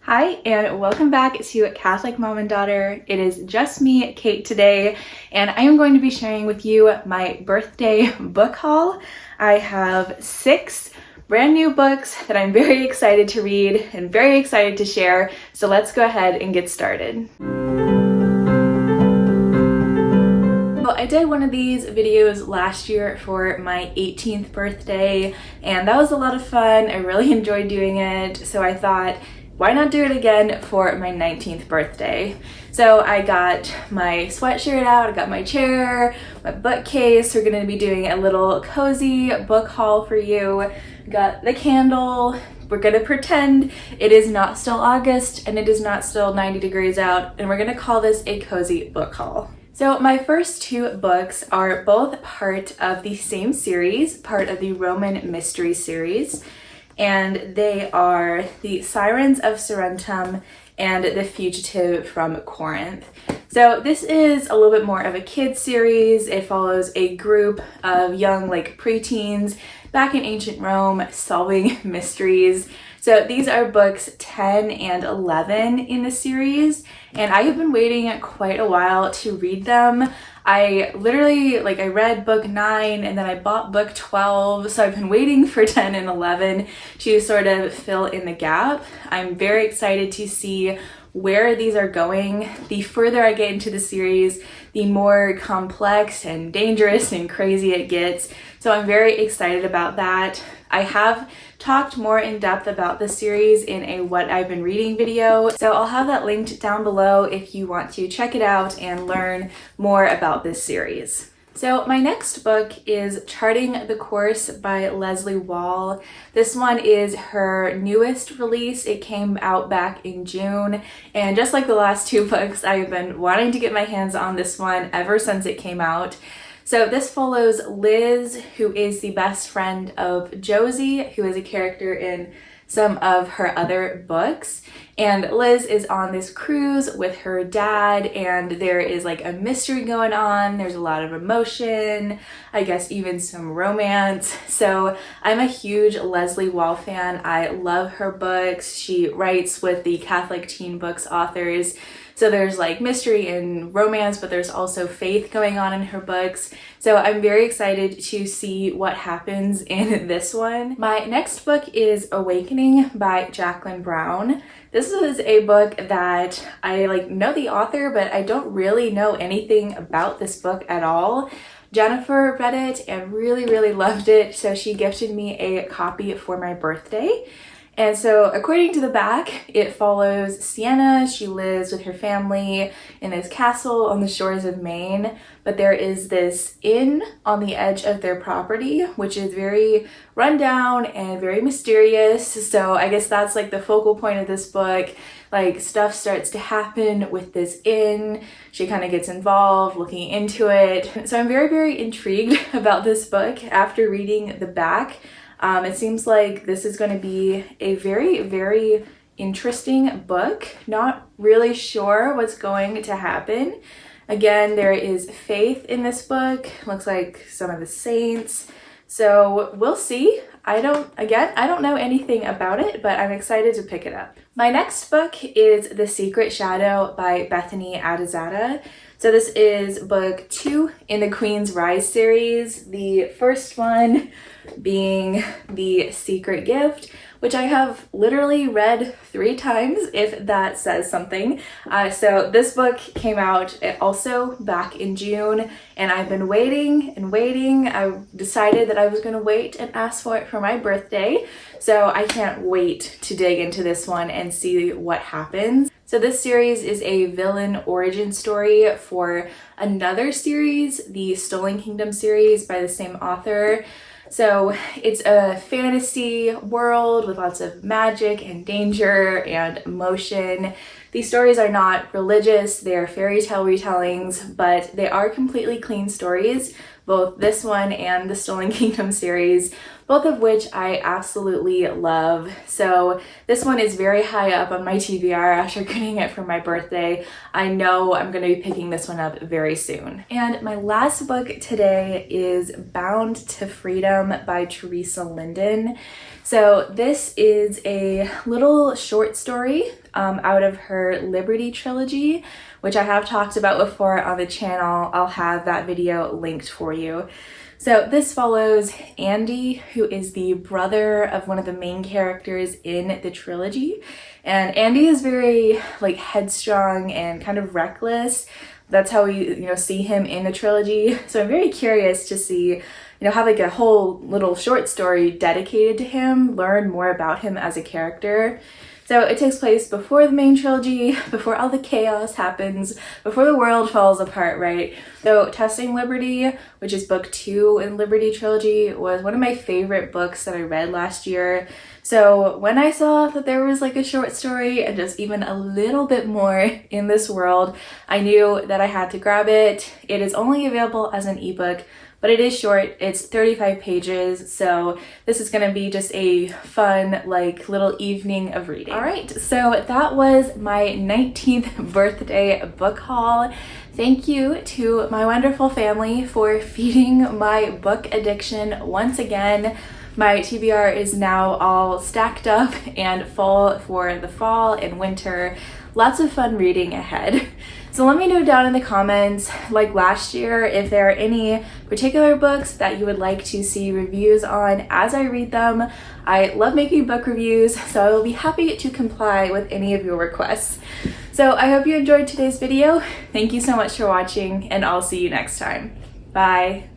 Hi, and welcome back to Catholic Mom and Daughter. It is just me, Kate, today, and I am going to be sharing with you my birthday book haul. I have 6 brand new books that I'm very excited to read and very excited to share, so let's go ahead and get started. I did one of these videos last year for my 18th birthday, and that was a lot of fun. I really enjoyed doing it, so I thought, why not do it again for my 19th birthday? So I got my sweatshirt out, I got my chair, my bookcase. We're gonna be doing a little cozy book haul for you. Got the candle. We're gonna pretend it is not still August and it is not still 90 degrees out, and we're gonna call this a cozy book haul. So my first 2 books are both part of the same series, part of the Roman Mystery series. And they are The Sirens of Sacramental and The Fugitive from Corinth. So this is a little bit more of a kid series. It follows a group of young preteens back in ancient Rome solving mysteries. So these are books 10 and 11 in the series, and I have been waiting quite a while to read them. I literally, I read book 9 and then I bought book 12, so I've been waiting for 10 and 11 to sort of fill in the gap. I'm very excited to see where these are going. The further I get into the series, the more complex and dangerous and crazy it gets. So I'm very excited about that. I have talked more in depth about the series in a what I've been reading video, so I'll have that linked down below if you want to check it out and learn more about this series. So my next book is Charting the Course by Leslie Wall. This one is her newest release. It came out back in June, and just like the last 2 books, I've been wanting to get my hands on this one ever since it came out. So this follows Liz, who is the best friend of Josie, who is a character in some of her other books. And Liz is on this cruise with her dad, and there is a mystery going on. There's a lot of emotion, I guess even some romance. So I'm a huge Leslie Wall fan. I love her books. She writes with the Catholic teen books authors. So there's mystery and romance, but there's also faith going on in her books. So I'm very excited to see what happens in this one. My next book is Awakening by Jacqueline Brown. This is a book that I know the author, but I don't really know anything about this book at all. Jennifer read it and really loved it, so she gifted me a copy for my birthday. And so according to the back, it follows Sienna. She lives with her family in this castle on the shores of Maine, but there is this inn on the edge of their property, which is very rundown and very mysterious. So I guess that's the focal point of this book. Stuff starts to happen with this inn. She kind of gets involved looking into it. So I'm very intrigued about this book after reading the back. It seems like this is going to be a very interesting book. Not really sure what's going to happen. Again, there is faith in this book. Looks like some of the saints. So we'll see. I don't know anything about it, but I'm excited to pick it up. My next book is The Secret Shadow by Bethany Adizada. So this is book 2 in the Queen's Rise series. The first one being The Secret Gift, which I have literally read 3 times, if that says something. So this book came out also back in June, and I've been waiting and waiting. I decided that I was going to wait and ask for it for my birthday, so I can't wait to dig into this one and see what happens. So this series is a villain origin story for another series, the Stolen Kingdom series by the same author. So it's a fantasy world with lots of magic and danger and emotion. These stories are not religious, they're fairy tale retellings, but they are completely clean stories, both this one and the Stolen Kingdom series, both of which I absolutely love. So this one is very high up on my TBR after getting it for my birthday. I know I'm going to be picking this one up very soon. And my last book today is Bound to Freedom by Teresa Linden. So this is a little short story. out of her Liberty trilogy, which I have talked about before on the channel. I'll have that video linked for you. So this follows Andy, who is the brother of one of the main characters in the trilogy. And Andy is very like headstrong and kind of reckless. That's how we, see him in the trilogy. So I'm very curious to see, have like a whole little short story dedicated to him, learn more about him as a character. So it takes place before the main trilogy, before all the chaos happens, before the world falls apart, right? So Testing Liberty, which is book 2 in Liberty trilogy, was one of my favorite books that I read last year. So when I saw that there was like a short story and just even a little bit more in this world, I knew that I had to grab it. It is only available as an ebook, but it is short. It's 35 pages, so this is gonna be just a fun, like, little evening of reading. All right, so that was my 19th birthday book haul. Thank you to my wonderful family for feeding my book addiction once again. My TBR is now all stacked up and full for the fall and winter. Lots of fun reading ahead. So let me know down in the comments, like last year, if there are any particular books that you would like to see reviews on as I read them. I love making book reviews, so I will be happy to comply with any of your requests. So I hope you enjoyed today's video. Thank you so much for watching, and I'll see you next time. Bye.